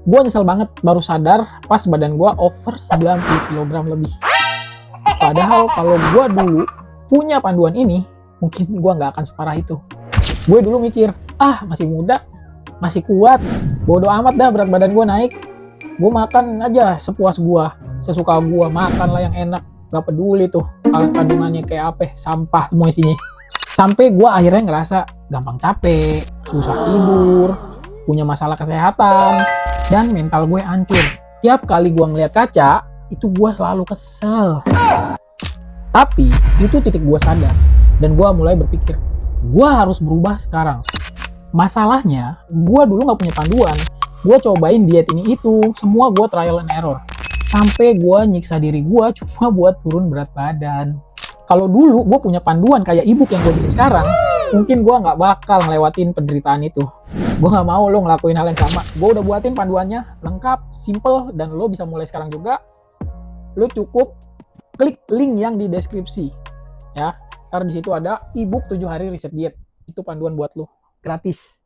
Gue nyesel banget baru sadar pas badan gue over 90 kg lebih. Padahal kalau gue dulu punya panduan ini, mungkin gue nggak akan separah itu. Gue dulu mikir, masih muda, masih kuat, bodo amat dah berat badan gue naik. Gue makan aja sepuas gue, sesuka gue, makan lah yang enak. Gak peduli tuh kandungannya kayak apa, sampah semua isinya. Sampai gue akhirnya ngerasa gampang capek, susah tidur, punya masalah kesehatan, dan mental gue hancur. Tiap kali gue ngeliat kaca, itu gue selalu kesel. Tapi itu titik gue sadar, dan gue mulai berpikir, gue harus berubah sekarang. Masalahnya, gue dulu gak punya panduan. Gue cobain diet ini itu, semua gue trial and error. Sampai gue nyiksa diri gue cuma buat turun berat badan. Kalau dulu gue punya panduan kayak ebook yang gue bikin sekarang, mungkin gue gak bakal ngelewatin penderitaan itu. Gue gak mau lo ngelakuin hal yang sama. Gue udah buatin panduannya, lengkap, simple, dan lo bisa mulai sekarang juga. Lo cukup klik link yang di deskripsi. Ya, ntar di situ ada ebook 7 hari riset diet. Itu panduan buat lo, gratis.